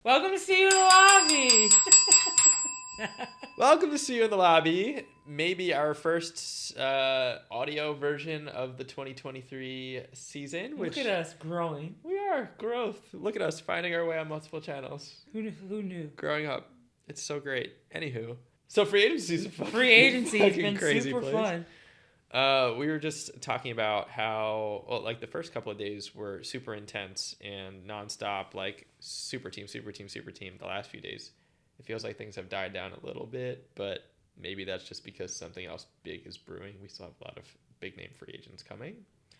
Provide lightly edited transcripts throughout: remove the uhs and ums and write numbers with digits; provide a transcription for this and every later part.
Welcome to See You in the Lobby. Welcome to See You in the Lobby. Maybe our first audio version of the 2023 season. Look at us growing. We are growth. Look at us finding our way on multiple channels. Who knew? Growing up. It's so great. Anywho. So free agency's a Free agency has been crazy super place. fun. We were just talking about how, the first couple of days were super intense and nonstop, like super team. The last few days, it feels like things have died down a little bit, but maybe that's just because something else big is brewing. We still have a lot of big name free agents coming.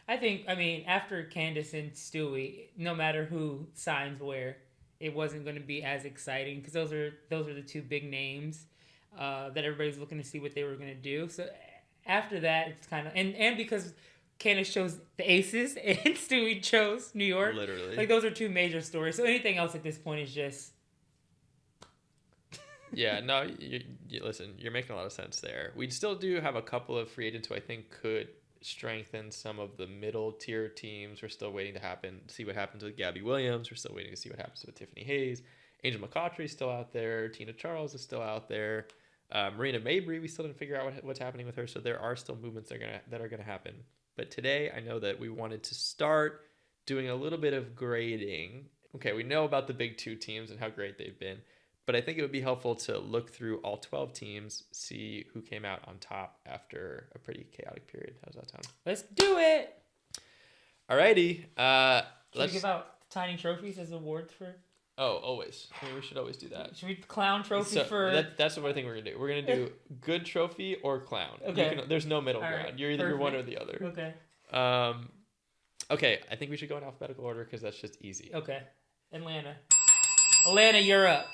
I mean, after Candace and Stewie, no matter who signs where, it wasn't going to be as exciting because those are the two big names that everybody's looking to see what they were going to do. So after that, it's kind of and because Candace chose the Aces and Stewie chose New York, Literally, like those are two major stories. So anything else at this point is just yeah. No, you listen. You're making a lot of sense there. We still do have a couple of free agents who I think could strengthen some of the middle tier teams. We're still waiting to see what happens with Gabby Williams. We're still waiting to see what happens with Tiffany Hayes. Angel McCautry's still out there. Tina Charles is still out there. Marina Mabry, we still didn't figure out what's happening with her. So there are still movements that are gonna happen. But today, I know that we wanted to start doing a little bit of grading. Okay, we know about the big two teams and how great they've been. But I think it would be helpful to look through all 12 teams, see who came out on top after a pretty chaotic period. How's that sound? let's do it. Alrighty. Should we give out tiny trophies as awards for? Oh, always. I mean, we should always do that. Should we clown trophy for? That's what I think we're gonna do. We're gonna do good trophy or clown. Okay. There's no middle All ground. right. You're either one or the other. Okay. Okay. I think we should go in alphabetical order because that's just easy. Okay. Atlanta, you're up.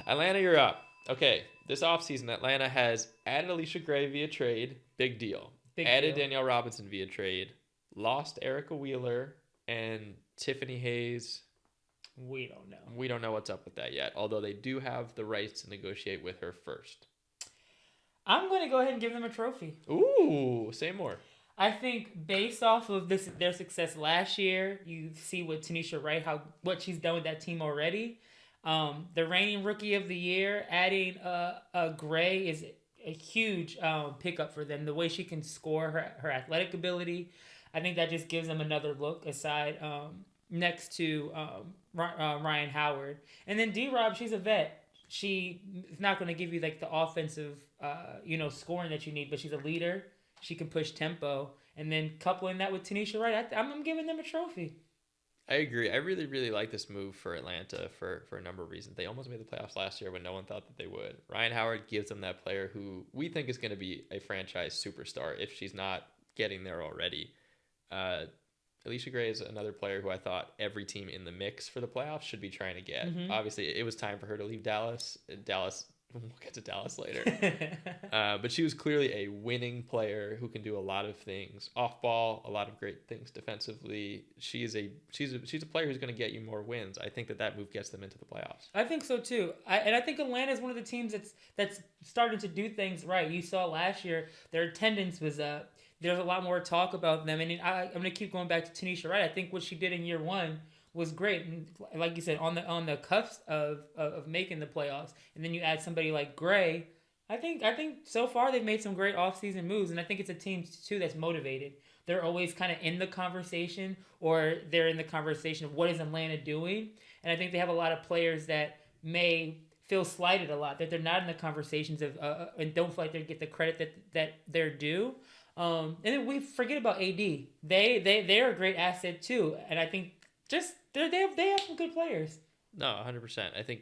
Atlanta, you're up. Okay. This offseason, Atlanta has added Alicia Gray via trade. Big deal. Added Danielle Robinson via trade. Lost Erica Wheeler and Tiffany Hayes. We don't know. We don't know what's up with that yet, although they do have the rights to negotiate with her first. I'm going to go ahead and give them a trophy. Ooh, say more. I think based off of their success last year, you see what Tanisha Wright, what she's done with that team already. The reigning rookie of the year, adding a Gray is a huge pickup for them. The way she can score, her athletic ability, I think that just gives them another look aside next to Ryan Howard. And then D-Rob, she's a vet. She is not going to give you like the offensive scoring that you need, but she's a leader. She can push tempo. And then coupling that with Tanisha Wright, I'm giving them a trophy. I agree. I really, really like this move for Atlanta for a number of reasons. They almost made the playoffs last year when no one thought that they would. Ryan Howard gives them that player who we think is going to be a franchise superstar if she's not getting there already. Alicia Gray is another player who I thought every team in the mix for the playoffs should be trying to get. Mm-hmm. Obviously, it was time for her to leave Dallas. We'll get to Dallas later. But she was clearly a winning player who can do a lot of things off ball, a lot of great things defensively. She's a player who's going to get you more wins. I think that move gets them into the playoffs. I think so too. I think Atlanta is one of the teams that's starting to do things right. You saw last year their attendance was up. There's a lot more talk about them, and I'm going to keep going back to Tanisha Wright. I think what she did in year one was great, and like you said, on the cusp of making the playoffs, and then you add somebody like Gray. I think so far they've made some great offseason moves, and I think it's a team too that's motivated. They're always kind of in the conversation, or they're in the conversation of what is Atlanta doing, and I think they have a lot of players that may feel slighted a lot, that they're not in the conversations of and don't feel like they get the credit that they're due. And then we forget about AD. They're a great asset too, and I think just they have some good players. No, 100%. I think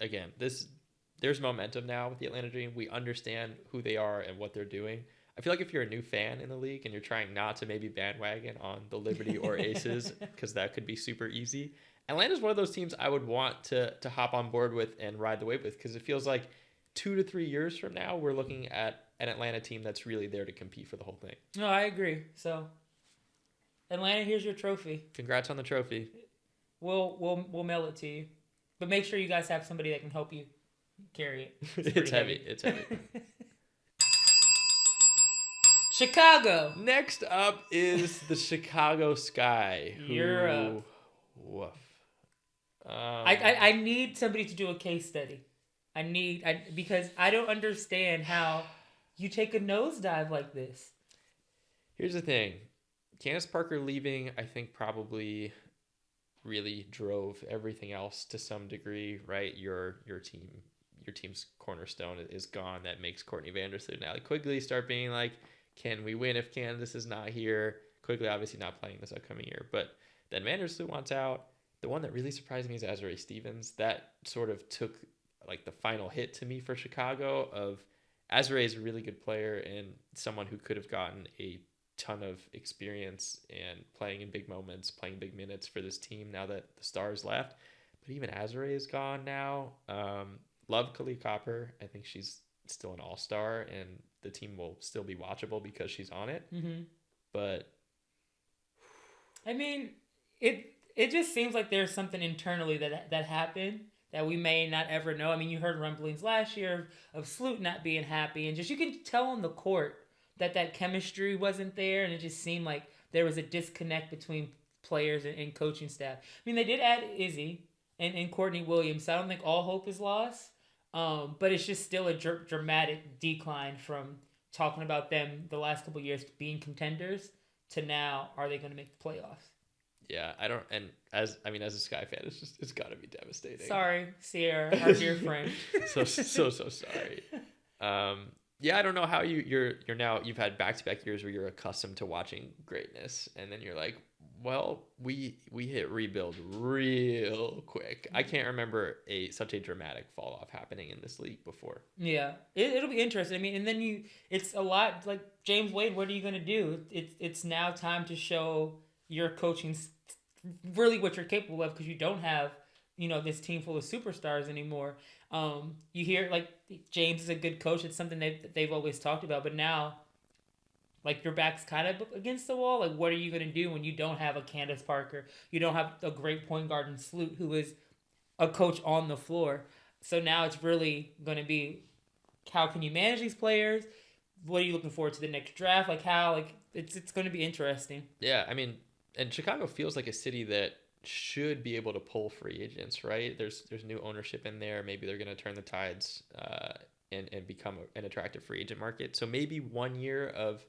again there's momentum now with the Atlanta Dream. We understand who they are and what they're doing. I feel like if you're a new fan in the league and you're trying not to maybe bandwagon on the Liberty or Aces because that could be super easy, Atlanta's one of those teams I would want to hop on board with and ride the wave with because it feels like 2 to 3 years from now we're looking at an Atlanta team that's really there to compete for the whole thing. No, I agree. So, Atlanta, here's your trophy. Congrats on the trophy. We'll mail it to you, but make sure you guys have somebody that can help you carry it. It's heavy. It's heavy. Chicago. Next up is the Chicago Sky. You're up. Woof. I need somebody to do a case study. Because I don't understand how you take a nosedive like this. Here's the thing. Candace Parker leaving, I think, probably really drove everything else to some degree, right? Your team's cornerstone is gone. That makes Courtney Vandersloot and Allie Quigley start being like, can we win if Candace is not here? Quigley obviously not playing this upcoming year, but then Vandersloot wants out. The one that really surprised me is Azurá Stevens. That sort of took like the final hit to me for Chicago. Of Azurá is a really good player and someone who could have gotten a ton of experience and playing in big moments, playing big minutes for this team now that the stars left. But even Azurá is gone now. Love Khalid Copper. I think she's still an all-star and the team will still be watchable because she's on it. Mm-hmm. But I mean, it just seems like there's something internally that happened that we may not ever know. I mean, you heard rumblings last year of Sloot not being happy, and just you can tell on the court that chemistry wasn't there, and it just seemed like there was a disconnect between players and coaching staff. I mean, they did add Izzy and Courtney Williams, so I don't think all hope is lost, but it's just still a dramatic decline from talking about them the last couple of years being contenders to now, are they going to make the playoffs? yeah, I don't. And as a Sky fan, it's got to be devastating. Sorry, Sierra, our dear friend. so sorry. Yeah, I don't know how you're now. You've had back-to-back years where you're accustomed to watching greatness, and then you're like, well, we hit rebuild real quick. I can't remember such a dramatic fall off happening in this league before. Yeah, it'll be interesting. I mean, and then it's a lot like James Wade. What are you gonna do? It's now time to show your coaching really what you're capable of, because you don't have this team full of superstars anymore. You hear like James is a good coach. It's something they've always talked about, but now, like, your back's kind of against the wall. Like, what are you going to do when you don't have a Candace Parker? You don't have a great point guard in Sloot, who is a coach on the floor. So now it's really going to be, how can you manage these players? What are you looking forward to the next draft? It's going to be interesting. Yeah, I mean, and Chicago feels like a city that should be able to pull free agents, right? There's new ownership in there. Maybe they're going to turn the tides and become an attractive free agent market. So maybe 1 year of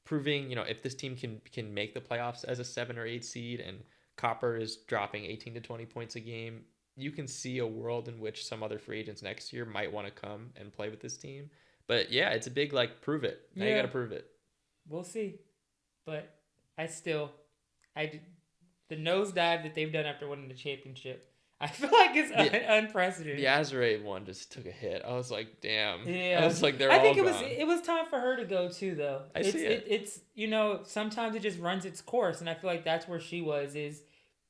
proving, if this team can make the playoffs as a 7 or 8 seed and Copper is dropping 18 to 20 points a game, you can see a world in which some other free agents next year might want to come and play with this team. But yeah, it's a big, prove it. Now you got to prove it. We'll see. But the nosedive that they've done after winning the championship, I feel like it's unprecedented. The Azurá one just took a hit. I was like, damn. Yeah. I was like, I think it was time for her to go too, though. I see it. It's sometimes it just runs its course, and I feel like that's where she was. Is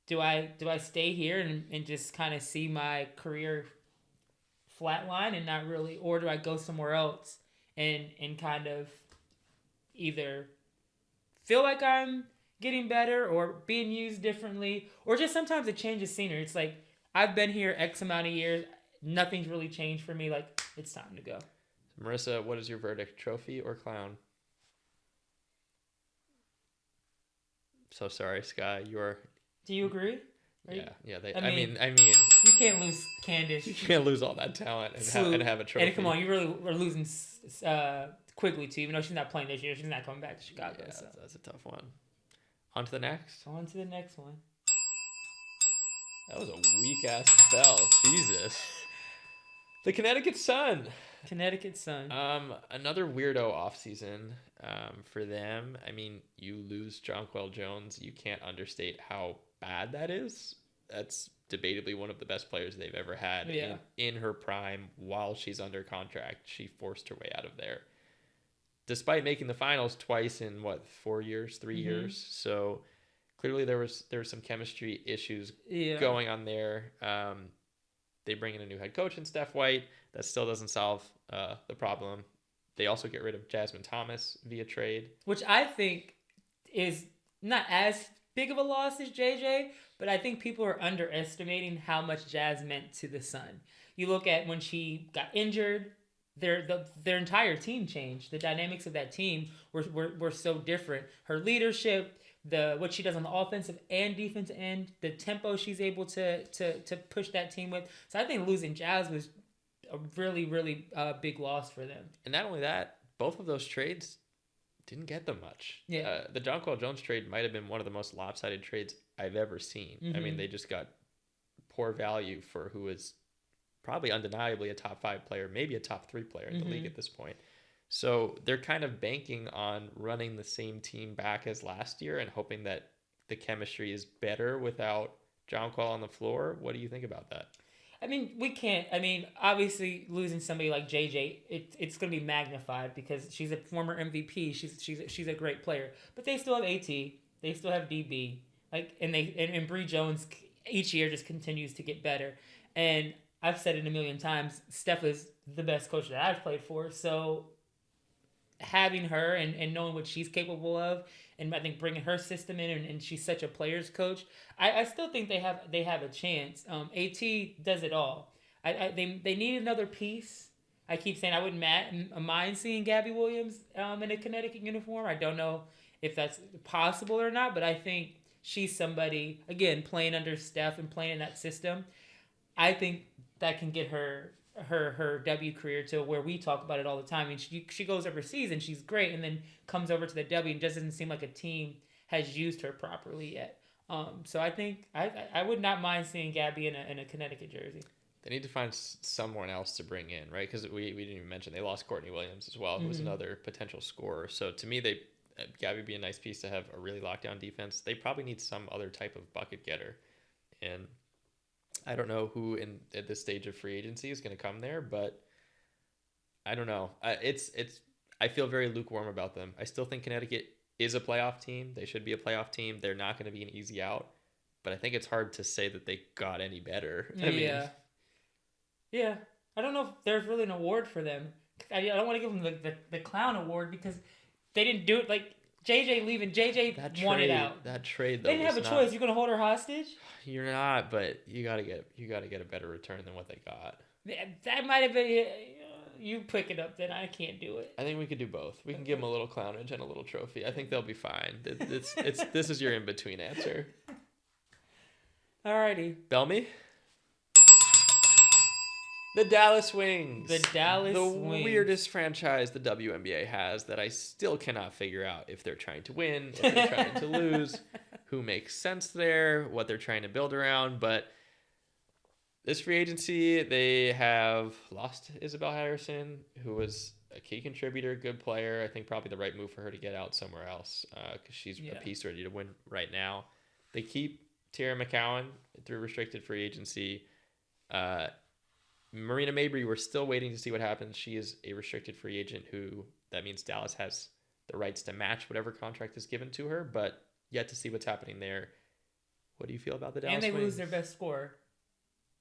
do I stay here and just kind of see my career flatline and not really, or do I go somewhere else and kind of either feel like I'm getting better or being used differently, or just sometimes a change of scenery. It's like, I've been here X amount of years, nothing's really changed for me. Like, it's time to go. Marissa, what is your verdict? Trophy or clown? So sorry, Sky. Do you agree? Yeah. I mean, you can't lose Candace. You can't lose all that talent and have a trophy. And come on, you really were losing Quigley too. Even though she's not playing this year, she's not coming back to Chicago. Yeah, so. That's a tough one. On to the next. On to the next one. That was a weak-ass spell. Jesus. The Connecticut Sun. Connecticut Sun. Another weirdo offseason for them. I mean, you lose Jonquel Jones. You can't understate how bad that is. That's debatably one of the best players they've ever had in her prime while she's under contract. She forced her way out of there. Despite making the finals twice in 3 years. So clearly there was some chemistry issues going on there. They bring in a new head coach in Steph White. That still doesn't solve the problem. They also get rid of Jasmine Thomas via trade, which I think is not as big of a loss as JJ, but I think people are underestimating how much Jazz meant to the Sun. You look at when she got injured, their entire team changed. The dynamics of that team were so different. Her leadership, what she does on the offensive and defensive end, the tempo she's able to push that team with. So I think losing Jazz was a really, really big loss for them. And not only that, both of those trades didn't get them much. Yeah. The Jonquel Jones trade might have been one of the most lopsided trades I've ever seen. I mean, they just got poor value for who is probably undeniably a top 5 player, maybe a top 3 player in the league at this point. So they're kind of banking on running the same team back as last year and hoping that the chemistry is better without Jonquel on the floor. What do you think about that? I mean, we can't. I mean, obviously, losing somebody like JJ, it's going to be magnified because she's a former MVP. She's a great player, but they still have AT. They still have DB. And Bree Jones each year just continues to get better. And I've said it a million times. Steph is the best coach that I've played for. So having her and knowing what she's capable of, and I think bringing her system in, and she's such a player's coach, I still think they have a chance. AT does it all. They need another piece. I keep saying I wouldn't mind seeing Gabby Williams in a Connecticut uniform. I don't know if that's possible or not, but I think she's somebody, again, playing under Steph and playing in that system. I think that can get her W career to where we talk about it all the time. I mean, she goes overseas and she's great, and then comes over to the W and doesn't seem like a team has used her properly yet. So I think I would not mind seeing Gabby in a Connecticut jersey. They need to find someone else to bring in, right? Because we didn't even mention they lost Courtney Williams as well, who was another potential scorer. So to me, Gabby would be a nice piece to have a really lockdown defense. They probably need some other type of bucket getter, and I don't know who at this stage of free agency is going to come there, but I don't know. I feel very lukewarm about them. I still think Connecticut is a playoff team. They should be a playoff team. They're not going to be an easy out, but I think it's hard to say that they got any better. Yeah. I don't know if there's really an award for them. I don't want to give them the clown award because they didn't do it. Like JJ leaving, JJ wanted out. That trade, though, they didn't have a choice. You're going to hold her hostage? You're not, but you gotta get a better return than what they got. That might have been you pick it up. Then I can't do it. I think we could do both. We can give them a little clownage and a little trophy. I think they'll be fine. This is your in between answer. Alrighty, Bellamy. The Dallas Wings. The weirdest franchise the WNBA has that I still cannot figure out if they're trying to win, if they're trying to lose, who makes sense there, what they're trying to build around. But this free agency, they have lost Isabel Harrison, who was a key contributor, good player. I think probably the right move for her to get out somewhere else because she's a piece ready to win right now. They keep Tara McCowan through restricted free agency. Marina Mabry, we're still waiting to see what happens. She is a restricted free agent that means Dallas has the rights to match whatever contract is given to her, but yet to see what's happening there. What do you feel about the Dallas Wings? And they lose their best scorer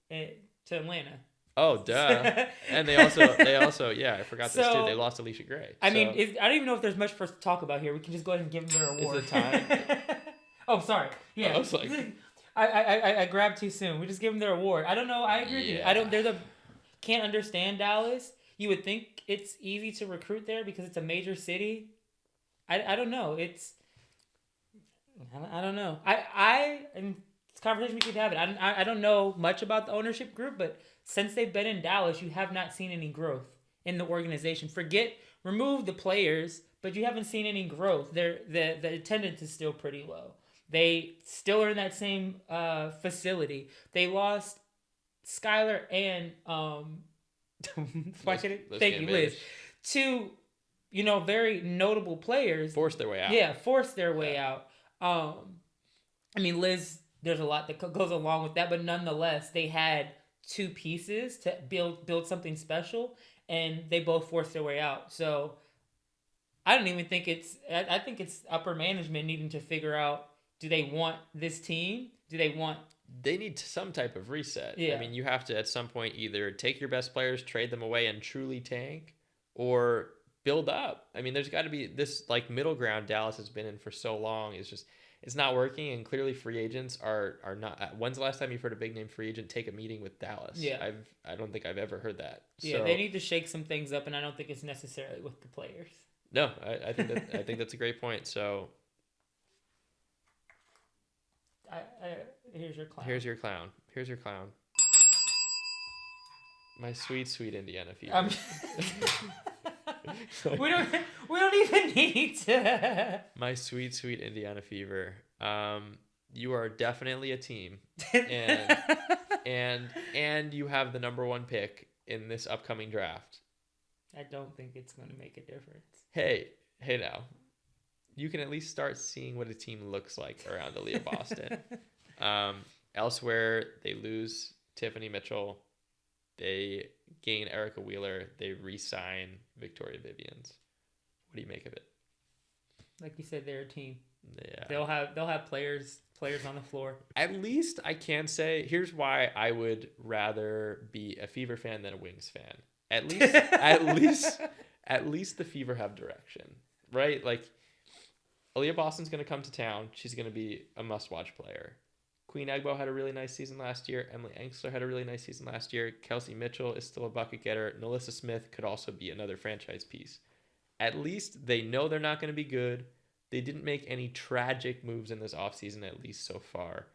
to Atlanta. Oh, duh. And they also, yeah, I forgot this too. They lost Alicia Gray. I mean, I don't even know if there's much for us to talk about here. We can just go ahead and give them their award. Is it time? Oh, sorry. Yeah. I was like, I grabbed too soon. We just give them their award. I don't know. I agree with you. Yeah. Can't understand Dallas. You would think it's easy to recruit there because it's a major city. I don't know. I don't know. And it's a conversation we keep having. I don't know much about the ownership group, but since they've been in Dallas, you have not seen any growth in the organization. Remove the players, but you haven't seen any growth. The attendance is still pretty low. They still are in that same facility. They lost Skylar and Liz. Two, very notable players. Forced their way out. Yeah, forced their way out. I mean, Liz, there's a lot that goes along with that, but nonetheless, they had two pieces to build something special, and they both forced their way out. So I don't even think I think it's upper management needing to figure out, do they want this team? They need some type of reset. Yeah. I mean, you have to at some point either take your best players, trade them away, and truly tank, or build up. I mean, there's got to be this middle ground Dallas has been in for so long. It's not working, and clearly free agents are not. When's the last time you've heard a big name free agent take a meeting with Dallas? Yeah, I don't think I've ever heard that. Yeah, so, they need to shake some things up, and I don't think it's necessarily with the players. No, I think that's a great point. So Here's your clown. Here's your clown. My sweet, sweet Indiana Fever. We don't even need to. My sweet, sweet Indiana Fever. You are definitely a team, and you have the number 1 pick in this upcoming draft. I don't think it's going to make a difference. Hey now. You can at least start seeing what a team looks like around Aaliyah Boston. Elsewhere, they lose Tiffany Mitchell. They gain Erica Wheeler. They re-sign Victoria Vivians. What do you make of it? Like you said, they're a team. Yeah. They'll have players on the floor. At least I can say, here's why I would rather be a Fever fan than a Wings fan. At least the Fever have direction, right? Like, Aaliyah Boston's going to come to town. She's going to be a must-watch player. Queen Egbo had a really nice season last year. Emily Engstler had a really nice season last year. Kelsey Mitchell is still a bucket getter. Nalissa Smith could also be another franchise piece. At least they know they're not going to be good. They didn't make any tragic moves in this offseason, at least so far.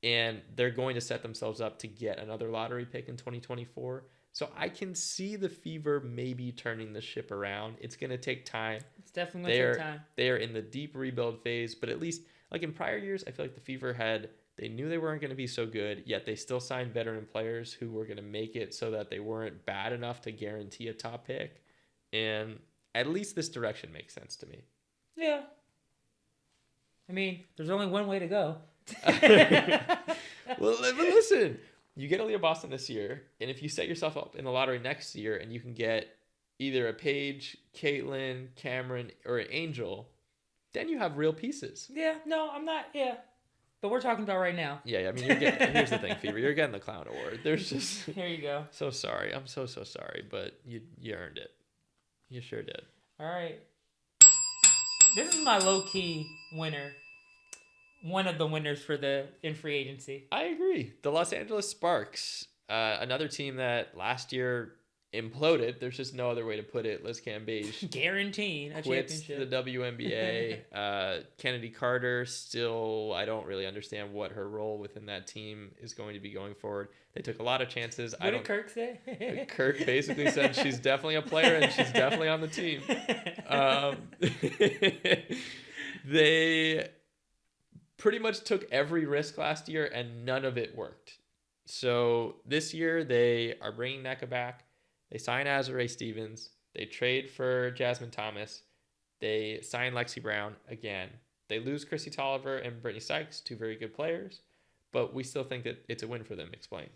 And they're going to set themselves up to get another lottery pick in 2024. So I can see the Fever maybe turning the ship around. It's going to take time. It's definitely going to take time. They are in the deep rebuild phase, but at least like in prior years, I feel like the Fever they knew they weren't going to be so good, yet they still signed veteran players who were going to make it so that they weren't bad enough to guarantee a top pick. And at least this direction makes sense to me. Yeah. I mean, there's only one way to go. Well, listen. You get Aaliyah Boston this year, and if you set yourself up in the lottery next year and you can get either a Paige, Caitlin, Cameron, or an Angel, then you have real pieces. Yeah, no, I'm not, yeah. But we're talking about right now. Yeah, I mean, here's the thing, Fever. You're getting the clown award. There's just... Here you go. So sorry. I'm so sorry, but you earned it. You sure did. All right. This is my low-key winner. One of the winners in free agency. I agree. The Los Angeles Sparks, another team that last year imploded. There's just no other way to put it. Liz Cambage guaranteed a quits championship. the WNBA. Kennedy Carter, still, I don't really understand what her role within that team is going to be going forward. They took a lot of chances. What did Kirk say? Kirk basically said she's definitely a player and she's definitely on the team. They pretty much took every risk last year and none of it worked. So this year they are bringing NECA back. They sign Azurá Stevens. They trade for Jasmine Thomas. They sign Lexi Brown again. They lose Chrissy Tolliver and Brittany Sykes, 2 very good players, but we still think that it's a win for them. Explain.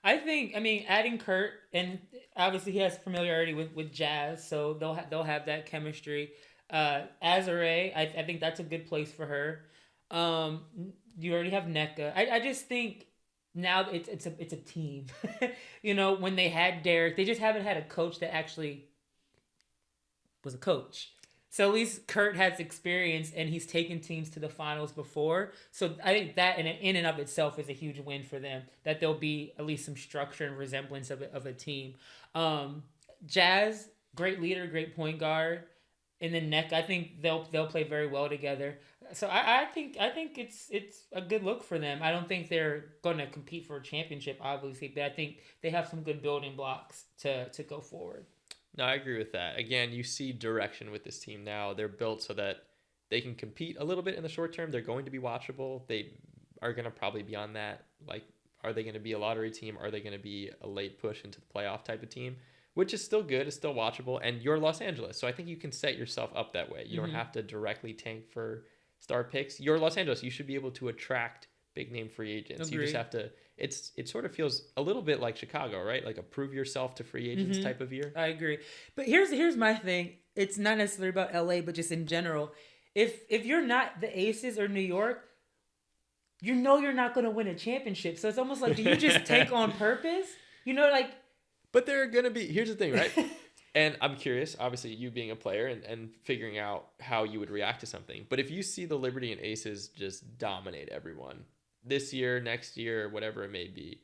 I mean, adding Kurt, and obviously he has familiarity with Jazz, so they'll have that chemistry. Azurá, I think that's a good place for her. You already have NECA. I just think now it's a team. You know, when they had Derek, they just haven't had a coach that actually was a coach. So at least Kurt has experience and he's taken teams to the finals before. So I think that in and of itself is a huge win for them, that there'll be at least some structure and resemblance of a team. Jazz, great leader, great point guard. And then NECA, I think they'll play very well together. So I think it's a good look for them. I don't think they're going to compete for a championship, obviously, but I think they have some good building blocks to go forward. No, I agree with that. Again, you see direction with this team now. They're built so that they can compete a little bit in the short term. They're going to be watchable. They are going to probably be on that. Like, are they going to be a lottery team? Are they going to be a late push into the playoff type of team? Which is still good, it's still watchable, and you're Los Angeles. So I think you can set yourself up that way. You don't have to directly tank for star picks. You're Los Angeles. You should be able to attract big-name free agents. Agreed. You just have to... It sort of feels a little bit like Chicago, right? Like a prove yourself to free agents type of year. I agree. But here's my thing. It's not necessarily about LA, but just in general. If you're not the Aces or New York, you know you're not going to win a championship. So it's almost like, do you just tank on purpose? You know, like... But they're going to be... Here's the thing, right? And I'm curious, obviously, you being a player and figuring out how you would react to something. But if you see the Liberty and Aces just dominate everyone this year, next year, whatever it may be,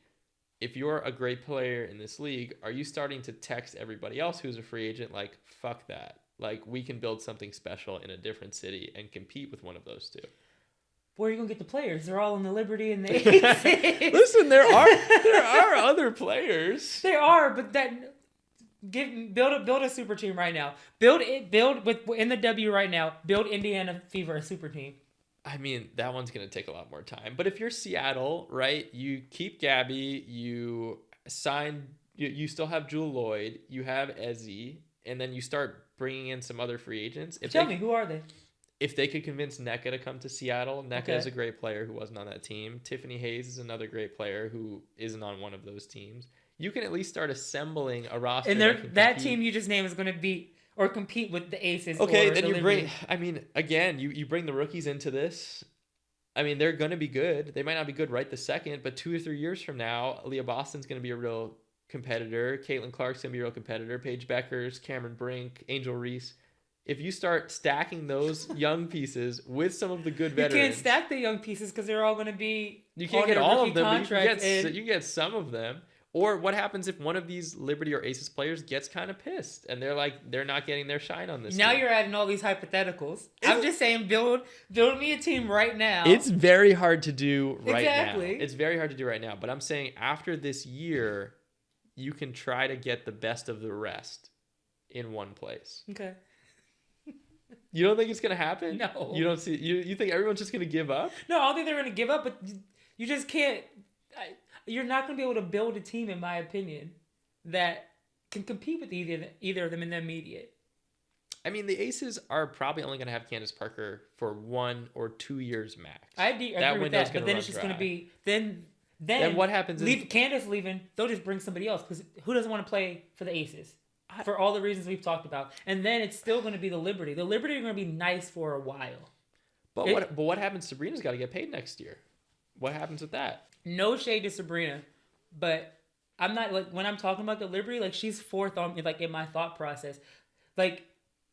if you're a great player in this league, are you starting to text everybody else who's a free agent like, fuck that? Like, we can build something special in a different city and compete with one of those two. where are you gonna get the players? They're all in the Liberty and the Aces. Listen, there are other players. There are, but build a super team right now. Build in the W right now. Build Indiana Fever a super team. I mean, that one's going to take a lot more time. But if you're Seattle, right, you keep Gabby, you sign, you still have Jewel Lloyd, you have Ezzy, and then you start bringing in some other free agents. Tell me, who are they? If they could convince NECA to come to Seattle, NECA is a great player who wasn't on that team. Tiffany Hayes is another great player who isn't on one of those teams. You can at least start assembling a roster. And that team you just named is going to beat or compete with the Aces. Okay, or then the you Liberty. you bring the rookies into this. I mean, they're going to be good. They might not be good right this second, but 2 or 3 years from now, Leah Boston's going to be a real competitor. Caitlin Clark's going to be a real competitor. Paige Beckers, Cameron Brink, Angel Reese. If you start stacking those young pieces with some of the good veterans... You can't stack the young pieces because they're all going to be... You can't get all of them, but you can get some of them. Or what happens if one of these Liberty or Aces players gets kind of pissed and they're not getting their shine on this Now team? You're adding all these hypotheticals. I'm just saying build me a team right now. It's very hard to do right now. Exactly. It's very hard to do right now. But I'm saying after this year, you can try to get the best of the rest in one place. Okay. You don't think it's going to happen? No. You don't see... You think everyone's just going to give up? No, I don't think they're going to give up, but you just can't... You're not going to be able to build a team, in my opinion, that can compete with either of them in the immediate. I mean, the Aces are probably only going to have Candace Parker for 1 or 2 years max. I agree with that, but then it's just going to be... Then what happens is... Candace leaving, they'll just bring somebody else, because who doesn't want to play for the Aces? For all the reasons we've talked about. And then it's still going to be the Liberty. The Liberty are going to be nice for a while. But what happens? Sabrina's got to get paid next year. What happens with that? No shade to Sabrina, but I'm not like when I'm talking about the Liberty, like she's fourth on like in my thought process. Like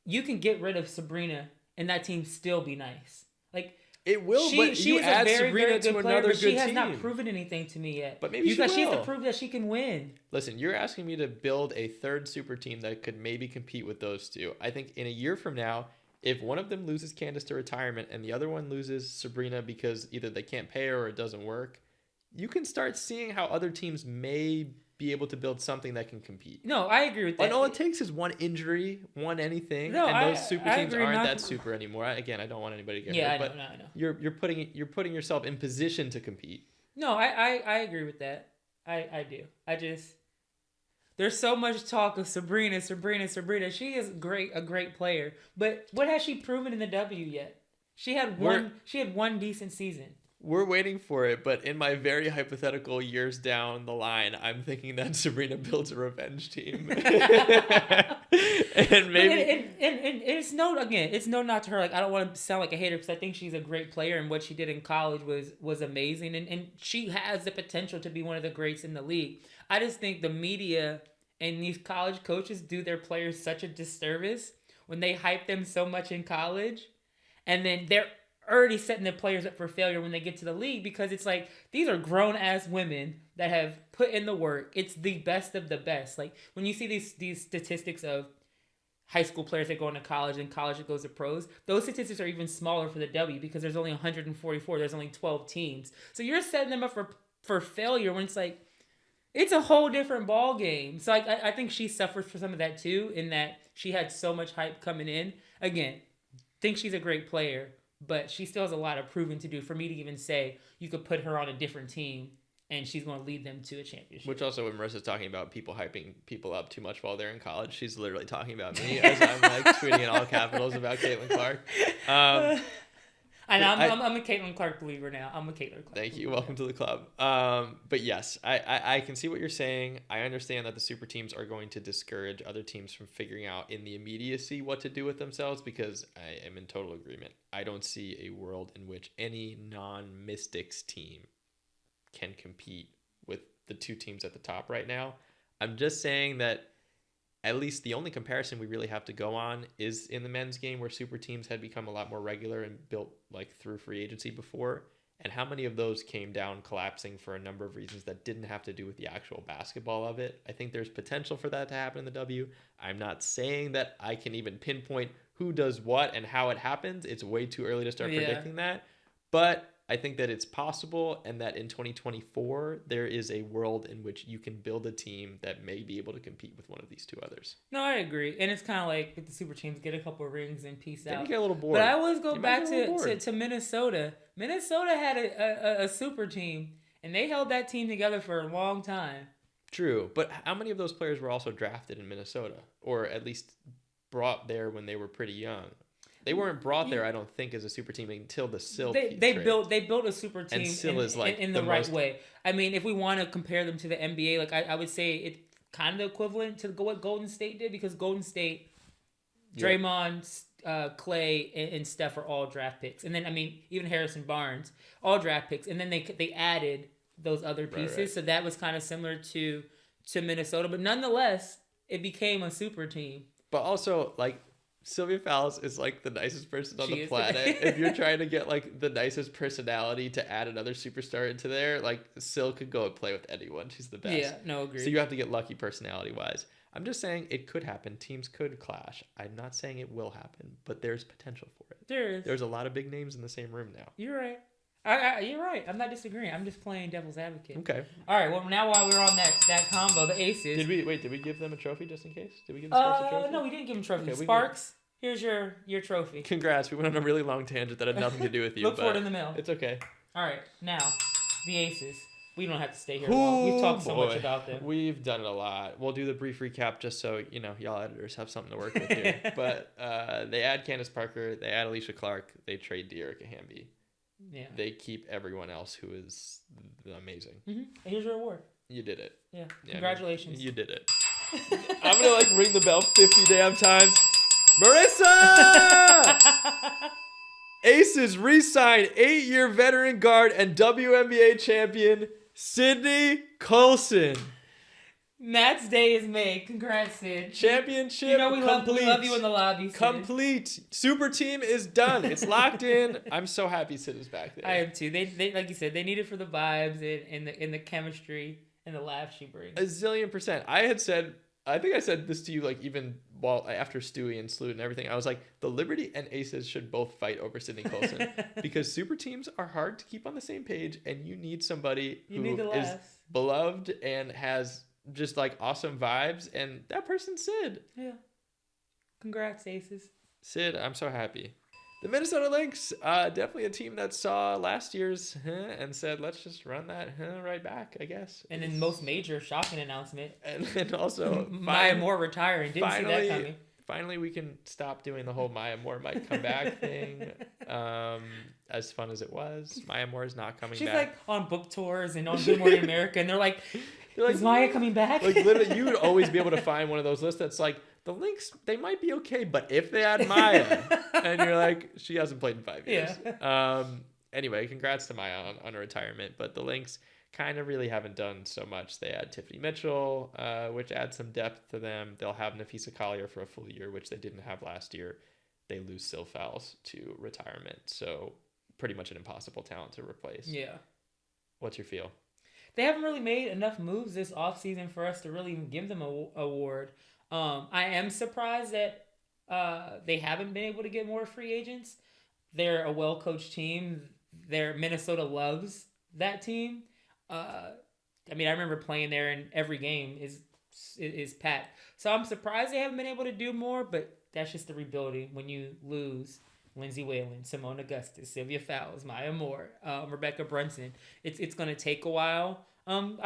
you can get rid of Sabrina and that team still be nice. Like it will, but you add Sabrina to another good team. She has not proven anything to me yet. But maybe she has to prove that she can win. Listen, you're asking me to build a third super team that could maybe compete with those two. I think in a year from now, if one of them loses Candace to retirement and the other one loses Sabrina because either they can't pay her or it doesn't work, you can start seeing how other teams may be able to build something that can compete. No, I agree with that. And all it takes is one injury, one anything, no, and those super teams aren't that to... super anymore. Again, I don't want anybody to get hurt, but I know. You're putting yourself in position to compete. No, I agree with that. I do. There's so much talk of Sabrina. She is a great player, but what has she proven in the W yet? She had one decent season. We're waiting for it, but in my very hypothetical years down the line, I'm thinking that Sabrina builds a revenge team. And maybe it's no not to her. Like I don't want to sound like a hater because I think she's a great player and what she did in college was amazing and she has the potential to be one of the greats in the league. I just think the media and these college coaches do their players such a disservice when they hype them so much in college and then they're already setting their players up for failure when they get to the league because it's like these are grown-ass women that have put in the work. It's the best of the best. Like when you see these statistics of high school players that go into college and college that goes to pros, those statistics are even smaller for the W because there's only 144. There's only 12 teams. So you're setting them up for failure when it's like it's a whole different ball game. So I think she suffers for some of that too in that she had so much hype coming in. Again, think she's a great player. But she still has a lot of proving to do for me to even say you could put her on a different team and she's going to lead them to a championship. Which also when Marissa's talking about people hyping people up too much while they're in college, she's literally talking about me as I'm like tweeting in all capitals about Caitlin Clark. And I'm a Caitlin Clark believer now. I'm a Caitlin Clark Thank you. believer. Welcome to the club. But yes, I can see what you're saying. I understand that the super teams are going to discourage other teams from figuring out in the immediacy what to do with themselves because I am in total agreement. I don't see a world in which any non-Mystics team can compete with the two teams at the top right now. I'm just saying that at least the only comparison we really have to go on is in the men's game where super teams had become a lot more regular and built like through free agency before. And how many of those came down collapsing for a number of reasons that didn't have to do with the actual basketball of it. I think there's potential for that to happen in the W. I'm not saying that I can even pinpoint who does what and how it happens. It's way too early to start predicting that. But I think that it's possible, and that in 2024, there is a world in which you can build a team that may be able to compete with one of these two others. No, I agree. And it's kind of like with the super teams, get a couple of rings and peace Then out. you get a little bored. But I always go back to Minnesota. Minnesota had a super team, and they held that team together for a long time. True, but how many of those players were also drafted in Minnesota, or at least brought there when they were pretty young? They weren't brought there, I don't think, as a super team until the SYITL. They built a super team in the right way. I mean, if we want to compare them to the NBA, like I would say it's kind of equivalent to what Golden State did, because Golden State, Draymond, Clay, and Steph are all draft picks, and then I mean even Harrison Barnes, all draft picks, and then they added those other pieces, right. So that was kind of similar to Minnesota, but nonetheless, it became a super team. But also, like, Sylvia Fowles is like the nicest person on the planet. If you're trying to get like the nicest personality to add another superstar into there, like Syl could go and play with anyone. She's the best. Yeah, no, agreed. So you have to get lucky personality wise. I'm just saying it could happen. Teams could clash. I'm not saying it will happen, but there's potential for it. There is. There's a lot of big names in the same room now. You're right. You're right. I'm not disagreeing. I'm just playing devil's advocate. Okay. All right. Well, now while we're on that combo, the Aces. Did we give them a trophy just in case? Did we give the Sparks a trophy? No, we didn't give them a trophy. Okay, Sparks, here's your trophy. Congrats. We went on a really long tangent that had nothing to do with you. Look for it in the mail. It's okay. All right. Now, the Aces. We don't have to stay here long. We've talked so much about them. We've done it a lot. We'll do the brief recap just so, y'all editors have something to work with here. But they add Candace Parker. They add Alicia Clark. They trade De'Erica Hamby. Yeah. They keep everyone else who is amazing. Mm-hmm. Here's your award. You did it. Yeah. Congratulations. You did it. I'm going to ring the bell 50 damn times. Marissa! Aces re-sign 8-year veteran guard and WNBA champion Sydney Colson. Matt's day is made. Congrats, Sid. Championship complete. We love you in the lobby, Sid. Complete. Super team is done. It's locked in. I'm so happy Sid is back there. I am too. They like you said, they need it for the vibes and the chemistry and the laugh she brings. 1,000,000%. I think I said this to you like even after Stewie and Sloot and everything. I was like, the Liberty and Aces should both fight over Sydney Colson because super teams are hard to keep on the same page, and you need somebody who is beloved and has just like awesome vibes, and that person's Sid. Yeah. Congrats, Aces. Sid, I'm so happy. The Minnesota Lynx, definitely a team that saw last year's and said, let's just run that right back, I guess. And then most major shocking announcement. And then also Maya Moore retiring. Didn't see that coming. Finally, we can stop doing the whole Maya Moore might come back thing. As fun as it was, Maya Moore is not coming back. She's like on book tours and on Good Morning America, and they're like, is Maya coming back? Like literally, you would always be able to find one of those lists that's like, the Lynx, they might be okay, but if they add Maya, and you're like, she hasn't played in 5 years. Yeah. Anyway, congrats to Maya on her retirement, but the Lynx kind of really haven't done so much. They add Tiffany Mitchell, which adds some depth to them. They'll have Nafisa Collier for a full year, which they didn't have last year. They lose Syl Fowles to retirement, so pretty much an impossible talent to replace. Yeah. What's your feel? They haven't really made enough moves this offseason for us to really give them an award. I am surprised that they haven't been able to get more free agents. They're a well-coached team. Minnesota loves that team. I remember playing there, and every game is packed. So I'm surprised they haven't been able to do more, but that's just the rebuilding. When you lose Lindsay Whalen, Simone Augustus, Sylvia Fowles, Maya Moore, Rebecca Brunson, it's going to take a while. I'm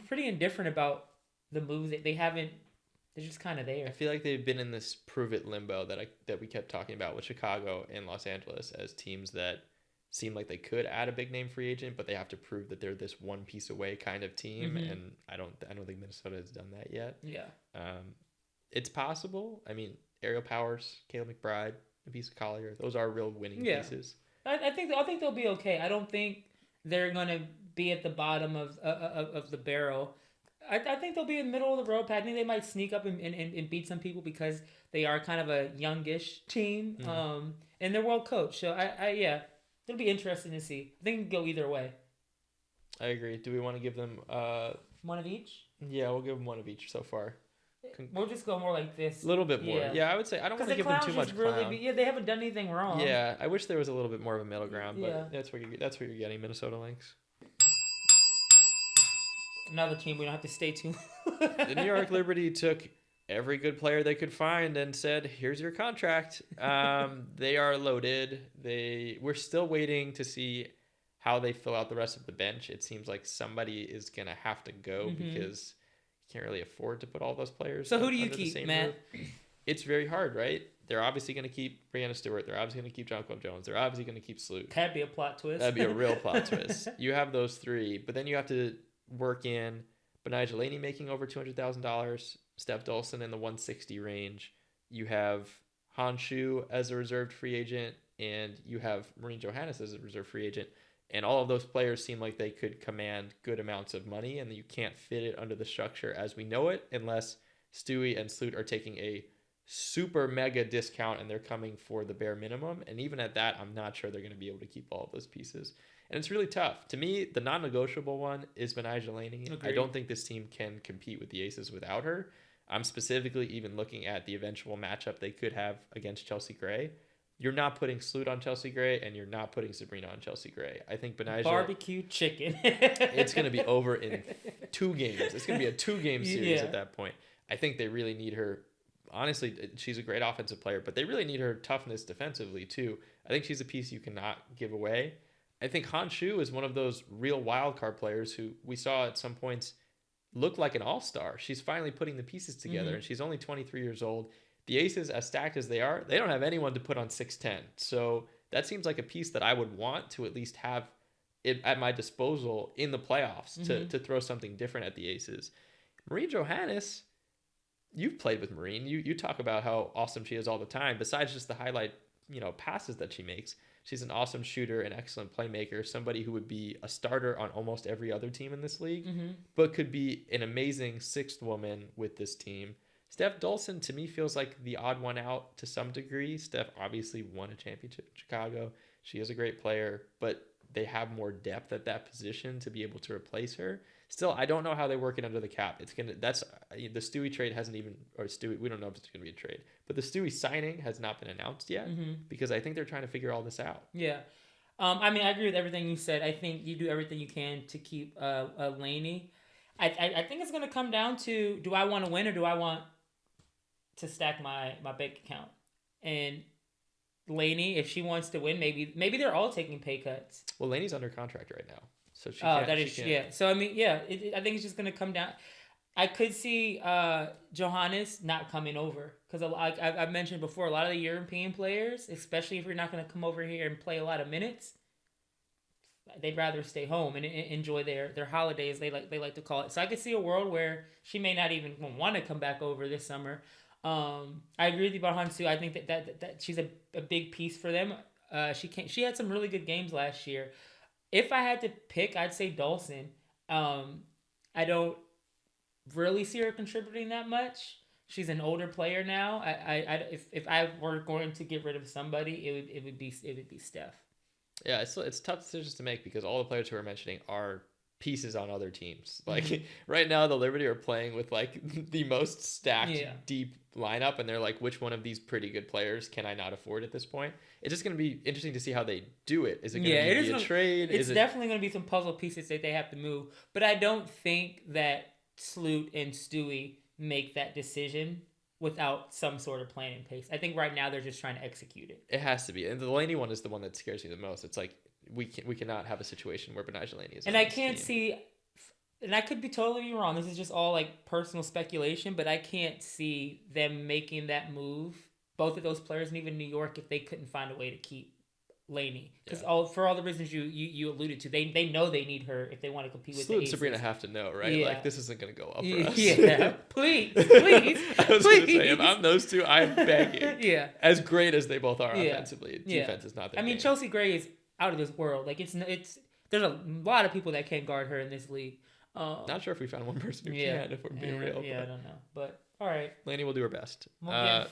pretty indifferent about the moves that they haven't. They're just kind of there. I feel like they've been in this prove it limbo that we kept talking about with Chicago and Los Angeles as teams that seem like they could add a big name free agent, but they have to prove that they're this one piece away kind of team. Mm-hmm. And I don't think Minnesota has done that yet. Yeah. It's possible. I mean, Ariel Powers, Caleb McBride, Nafisa Collier, those are real winning pieces. I think they'll be okay. I don't think they're gonna be at the bottom of the barrel. I think they'll be in the middle of the road. I think they might sneak up and beat some people because they are kind of a youngish team. Mm-hmm. And they're well coached. So it'll be interesting to see. I think it can go either way. I agree. Do we want to give them one of each? Yeah, we'll give them one of each so far. We'll just go more like this. A little bit more. Yeah, I would say I don't want to give them too much clown. They haven't done anything wrong. Yeah, I wish there was a little bit more of a middle ground, but that's what you're getting, Minnesota Lynx. Another team we don't have to stay tuned. The New York Liberty took every good player they could find and said, "Here's your contract." They are loaded. We're still waiting to see how they fill out the rest of the bench. It seems like somebody is gonna have to go because you can't really afford to put all those players. So who do you keep, Matt? It's very hard, right? They're obviously going to keep Brianna Stewart. They're obviously going to keep Jonquil Jones. They're obviously going to keep Sloot. That'd be a plot twist. That'd be a real plot twist. You have those three, but then you have to work in Benijah Laney making over $200,000, Steph Dolson in the 160 range. You have Han Shu as a reserved free agent, and you have Maureen Johannes as a reserve free agent. And all of those players seem like they could command good amounts of money, and you can't fit it under the structure as we know it unless Stewie and Sloot are taking a super mega discount and they're coming for the bare minimum. And even at that, I'm not sure they're going to be able to keep all of those pieces. And it's really tough. To me, the non-negotiable one is Benijah Laney. Agreed. I don't think this team can compete with the Aces without her. I'm specifically even looking at the eventual matchup they could have against Chelsea Gray. You're not putting Sloot on Chelsea Gray, and you're not putting Sabrina on Chelsea Gray. I think Benijah... Barbecue chicken. It's going to be over in 2 games. It's going to be a 2-game series at that point. I think they really need her. Honestly, she's a great offensive player, but they really need her toughness defensively, too. I think she's a piece you cannot give away. I think Han Shu is one of those real wild card players who we saw at some points look like an all-star. She's finally putting the pieces together, and she's only 23 years old. The Aces, as stacked as they are, they don't have anyone to put on 6'10". So that seems like a piece that I would want to at least have it at my disposal in the playoffs to throw something different at the Aces. Maureen Johannes, you've played with Maureen. You talk about how awesome she is all the time. Besides just the highlight, passes that she makes, she's an awesome shooter, an excellent playmaker, somebody who would be a starter on almost every other team in this league, but could be an amazing sixth woman with this team. Steph Dolson, to me, feels like the odd one out to some degree. Steph obviously won a championship in Chicago. She is a great player, but they have more depth at that position to be able to replace her. Still, I don't know how they work it under the cap. The Stewie trade hasn't even, or Stewie, we don't know if it's going to be a trade, but the Stewie signing has not been announced yet because I think they're trying to figure all this out. Yeah. I agree with everything you said. I think you do everything you can to keep Laney. I think it's going to come down to, do I want to win or do I want to stack my bank account? And Laney, if she wants to win, maybe they're all taking pay cuts. Well, Laney's under contract right now, so she. So I think it's just gonna come down. I could see Johannes not coming over because I've mentioned before, a lot of the European players, especially if you're not gonna come over here and play a lot of minutes, they'd rather stay home and enjoy their holidays. They like to call it. So I could see a world where she may not even want to come back over this summer. I agree with you about Han Soo. I think that she's a big piece for them. She had some really good games last year. If I had to pick, I'd say Dolson. I don't really see her contributing that much. She's an older player now. If I were going to get rid of somebody, it would be Steph. Yeah, it's tough decisions to make because all the players who are mentioning are pieces on other teams. Like right now, the Liberty are playing with like the most stacked, deep lineup, and they're like, which one of these pretty good players can I not afford at this point? It's just going to be interesting to see how they do it. Is it going to be a trade? It's definitely going to be some puzzle pieces that they have to move, but I don't think that Sloot and Stewie make that decision without some sort of plan in place. I think right now they're just trying to execute it. It has to be, and the Laney one is the one that scares me the most. It's like we cannot have a situation where Benijah Laney is. And I can't see, and I could be totally wrong. This is just all like personal speculation, but I can't see them making that move, both of those players, and even New York, if they couldn't find a way to keep Laney. Because for all the reasons you alluded to, they know they need her if they want to compete with the Aces. Sabrina have to know, right? Yeah. Like, this isn't going to go well for us. Yeah, please. I was going to say, if I'm those two, I'm begging. Yeah. As great as they both are offensively, defense is not their game. Chelsea Gray is out of this world. Like, it's there's a lot of people that can't guard her in this league. Not sure if we found one person who can, if we're being real. Yeah, I don't know. But, all right. Laney will do her best. We'll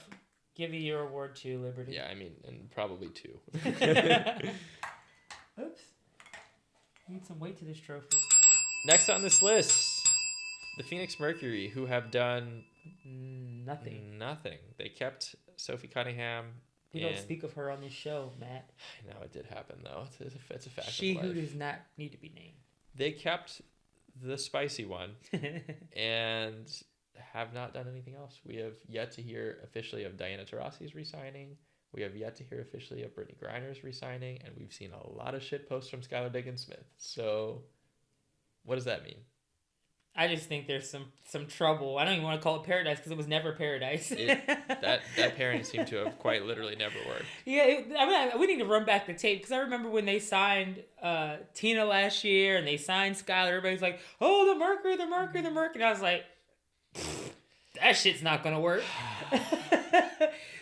give you your award too, Liberty. Yeah, I mean, and probably 2. Oops. Need some weight to this trophy. Next on this list, the Phoenix Mercury, who have done Nothing. Nothing. They kept Sophie Cunningham. We don't speak of her on this show, Matt. I know it did happen, though. It's a fact She of life. who does not need to be named. They kept the spicy one and have not done anything else. We have yet to hear officially of Diana Taurasi's resigning. We have yet to hear officially of Brittany Griner's resigning. And we've seen a lot of shit posts from Skylar Diggins-Smith. So what does that mean? I just think there's some trouble. I don't even want to call it paradise because it was never paradise. That pairing seemed to have quite literally never worked. Yeah, we need to run back the tape because I remember when they signed Tina last year and they signed Skylar. Everybody's like, "Oh, the Mercury," and I was like, "That shit's not gonna work."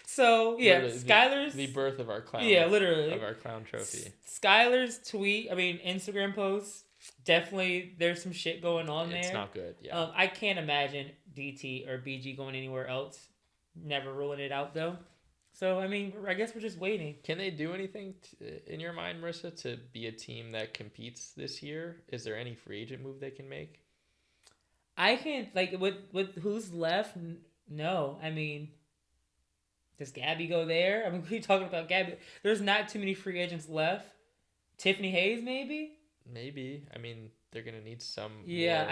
So yeah, literally, Skylar's the birth of our clown. Yeah, literally of our clown trophy. Skylar's Instagram posts. Definitely, there's some shit going on there. It's not good, yeah. I can't imagine DT or BG going anywhere else. Never ruling it out, though. So, I mean, I guess we're just waiting. Can they do anything, in your mind, Marissa, to be a team that competes this year? Is there any free agent move they can make? I can't, with who's left, no. I mean, does Gabby go there? I mean, we're talking about Gabby. There's not too many free agents left. Tiffany Hayes, maybe? Maybe. I mean, they're gonna need some. Yeah,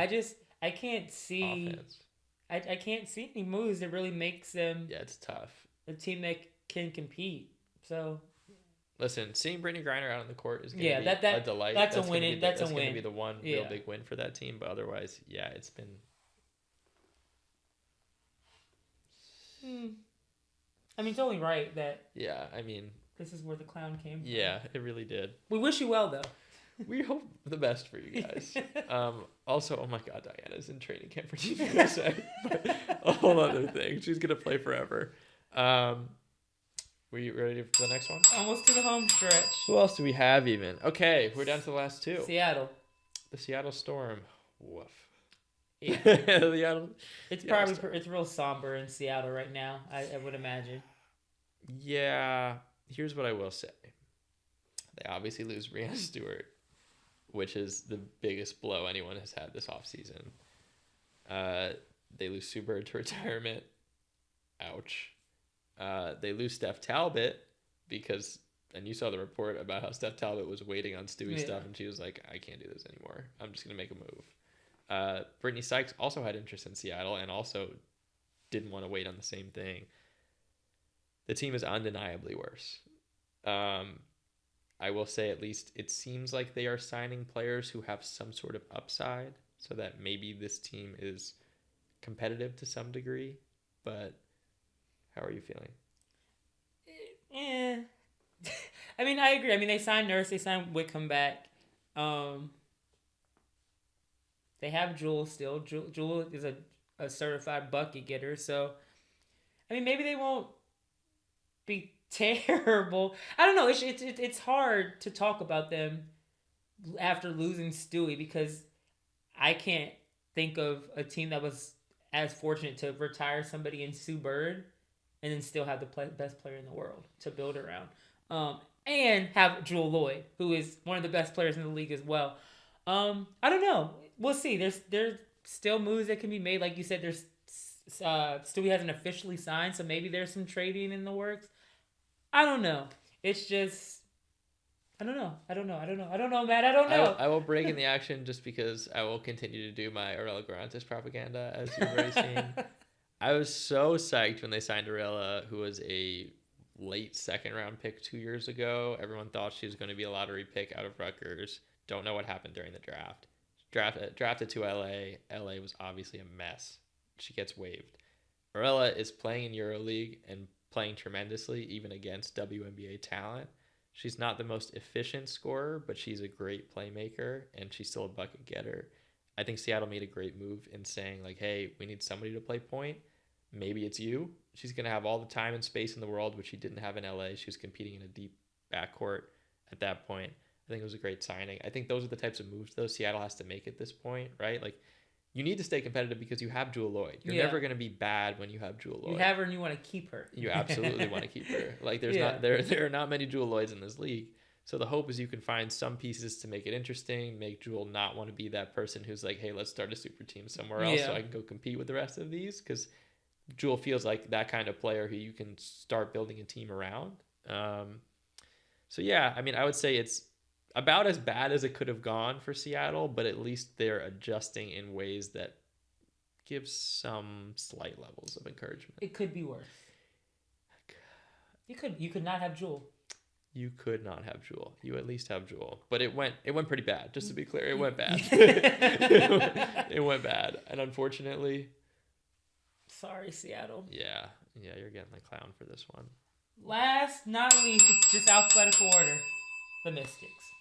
I can't see. Offense. I can't see any moves that really makes them. Yeah, it's tough. A team that can compete. So. Listen, seeing Brittany Griner out on the court is gonna be a delight. That's a win. That's gonna be the one real big win for that team. But otherwise, yeah, it's been. I mean, it's only right that. Yeah, I mean. This is where the clown came from. Yeah, it really did. We wish you well, though. We hope the best for you guys. Also, oh my God, Diana's in training camp for Team USA. But a whole other thing. She's going to play forever. Were you ready for the next one? Almost to the home stretch. Who else do we have even? Okay, we're down to the last two. Seattle. The Seattle Storm. Woof. Yeah. It's real somber in Seattle right now, I would imagine. Yeah. Here's what I will say. They obviously lose Breanna Stewart, which is the biggest blow anyone has had this offseason. They lose Sue Bird to retirement. Ouch. They lose Steph Talbot because, and you saw the report about how Steph Talbot was waiting on Stewie's stuff, and she was like, I can't do this anymore. I'm just going to make a move. Brittany Sykes also had interest in Seattle and also didn't want to wait on the same thing. The team is undeniably worse. I will say at least it seems like they are signing players who have some sort of upside so that maybe this team is competitive to some degree. But how are you feeling? I mean, I agree. I mean, they signed Nurse. They signed Wickham back. They have Jewel still. Jewel is a certified bucket getter. So, I mean, maybe they won't be terrible. I don't know. It's hard to talk about them after losing Stewie because I can't think of a team that was as fortunate to retire somebody in Sue Bird and then still have the best player in the world to build around. And have Jewel Lloyd, who is one of the best players in the league as well. I don't know. We'll see. There's still moves that can be made. Like you said, there's Stewie hasn't officially signed, so maybe there's some trading in the works. I don't know. It's just, I don't know, Matt. I don't know. I will break in the action just because I will continue to do my Aurela Garantis propaganda, as you've already seen. I was so psyched when they signed Aurela, who was a late second-round pick 2 years ago. Everyone thought she was going to be a lottery pick out of Rutgers. Don't know what happened during the draft. Drafted to LA. LA was obviously a mess. She gets waived. Aurela is playing in EuroLeague and playing tremendously, even against WNBA talent. She's not the most efficient scorer, but she's a great playmaker, and she's still a bucket getter. I think Seattle made a great move in saying, like, hey, we need somebody to play point. Maybe it's you. She's going to have all the time and space in the world, which she didn't have in LA. She was competing in a deep backcourt at that point. I think it was a great signing. I think those are the types of moves, though, Seattle has to make at this point, right? Like, you need to stay competitive because you have Jewel Lloyd. You're never going to be bad when you have Jewel Lloyd. You have her and you want to keep her. You absolutely want to keep her. Like, there are not many Jewel Lloyds in this league. So the hope is you can find some pieces to make it interesting, make Jewel not want to be that person who's like, hey, let's start a super team somewhere else so I can go compete with the rest of these. Because Jewel feels like that kind of player who you can start building a team around. So yeah, I mean, I would say it's about as bad as it could have gone for Seattle, but at least they're adjusting in ways that give some slight levels of encouragement. It could be worse. You could not have Jewel. You could not have Jewel. You at least have Jewel. But it went pretty bad. Just to be clear, it went bad. It went bad. And unfortunately, sorry, Seattle. Yeah, you're getting the clown for this one. Last, not least, it's just alphabetical order. The Mystics.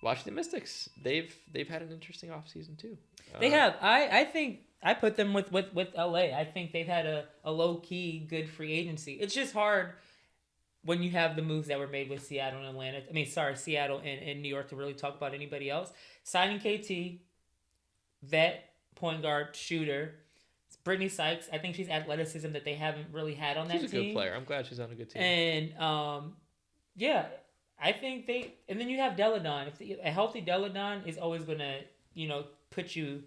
Washington Mystics. They've had an interesting offseason too. They have. I think I put them with LA. I think they've had a low key good free agency. It's just hard when you have the moves that were made with Seattle and Atlanta. I mean, sorry, Seattle and New York to really talk about anybody else. Signing KT, vet, point guard, shooter. Brittany Sykes, I think she's athleticism that they haven't really had on that team. She's a good player. I'm glad she's on a good team. And yeah, I think and then you have Deladon. A healthy Deladon is always gonna, get you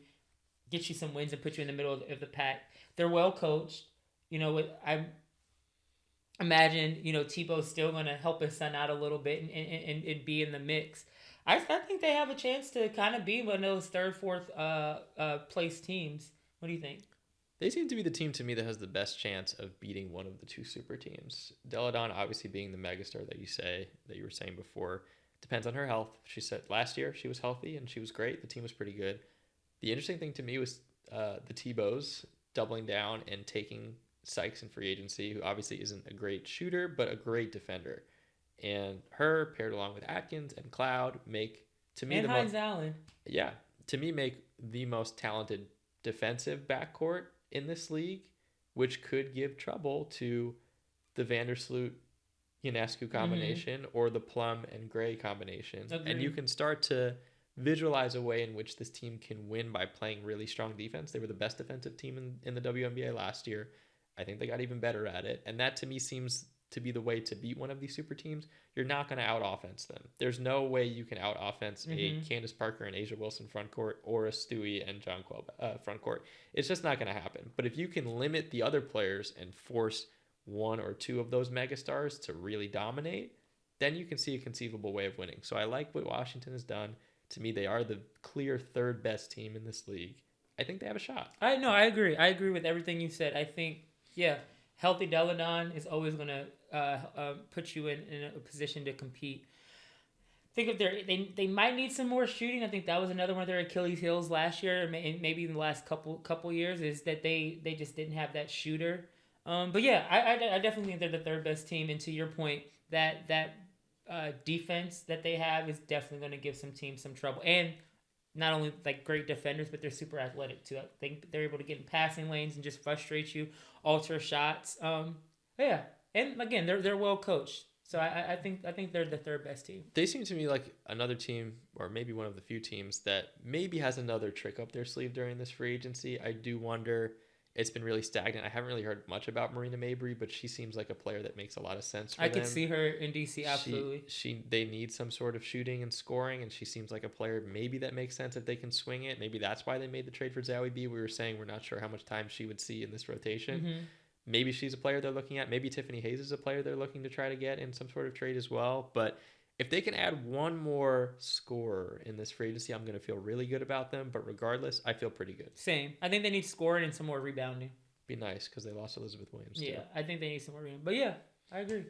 some wins and put you in the middle of the pack. They're well coached. I imagine Tebow's still gonna help his son out a little bit and be in the mix. I think they have a chance to kind of be one of those third, fourth place teams. What do you think? They seem to be the team to me that has the best chance of beating one of the two super teams. Deladon obviously being the megastar that you were saying before. Depends on her health. She said last year she was healthy and she was great. The team was pretty good. The interesting thing to me was the Tebows doubling down and taking Sykes in free agency, who obviously isn't a great shooter, but a great defender. And her paired along with Atkins and Cloud make, to me, and Hines Allen. Yeah, to me, make the most talented defensive backcourt in this league, which could give trouble to the Vandersloot-Ionescu combination or the Plum and Gray combination. Agreed. And you can start to visualize a way in which this team can win by playing really strong defense. They were the best defensive team in the WNBA last year. I think they got even better at it. And that to me seems to be the way to beat one of these super teams. You're not going to out-offense them. There's no way you can out-offense a Candace Parker and Asia Wilson front court or a Stewie and John Quell front court. It's just not going to happen. But if you can limit the other players and force one or two of those megastars to really dominate, then you can see a conceivable way of winning. So I like what Washington has done. To me, they are the clear third best team in this league. I think they have a shot. I agree. I agree with everything you said. I think, healthy Deladon is always going to put you in a position to compete. Think if they might need some more shooting. I think that was another one of their Achilles heels last year, and maybe in the last couple years, is that they just didn't have that shooter. But yeah, I definitely think they're the third best team. And to your point, that defense that they have is definitely going to give some teams some trouble. And not only like great defenders, but they're super athletic too. I think they're able to get in passing lanes and just frustrate you, alter shots. Yeah, and again, they're well coached. So I think they're the third best team. They seem to me like another team, or maybe one of the few teams that maybe has another trick up their sleeve during this free agency. I do wonder. It's been really stagnant. I haven't really heard much about Marina Mabry, but she seems like a player that makes a lot of sense for them. I could see her in DC, absolutely. They need some sort of shooting and scoring, and she seems like a player maybe that makes sense if they can swing it. Maybe that's why they made the trade for Zoe B. We were saying we're not sure how much time she would see in this rotation. Mm-hmm. Maybe she's a player they're looking at. Maybe Tiffany Hayes is a player they're looking to try to get in some sort of trade as well. But if they can add one more scorer in this free agency, I'm going to feel really good about them. But regardless, I feel pretty good. Same. I think they need scoring and some more rebounding. Be nice because they lost Elizabeth Williams. Yeah, I think they need some more rebounding. But yeah, I agree.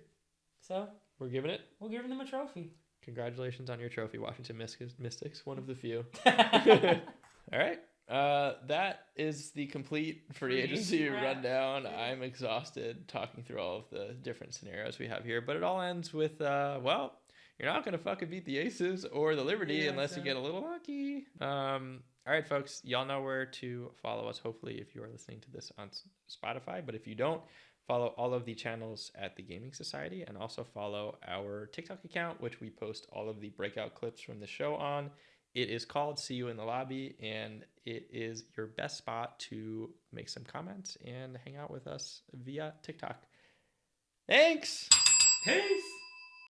So we're giving them a trophy. Congratulations on your trophy, Washington Mystics, one of the few. All right. That is the complete free agency rundown. I'm exhausted talking through all of the different scenarios we have here, but it all ends with, you're not going to fucking beat the Aces or the Liberty unless you get a little lucky. All right, folks, y'all know where to follow us, hopefully, if you are listening to this on Spotify. But if you don't, follow all of the channels at the Gaming Society and also follow our TikTok account, which we post all of the breakout clips from the show on. It is called See You in the Lobby, and it is your best spot to make some comments and hang out with us via TikTok. Thanks! Peace!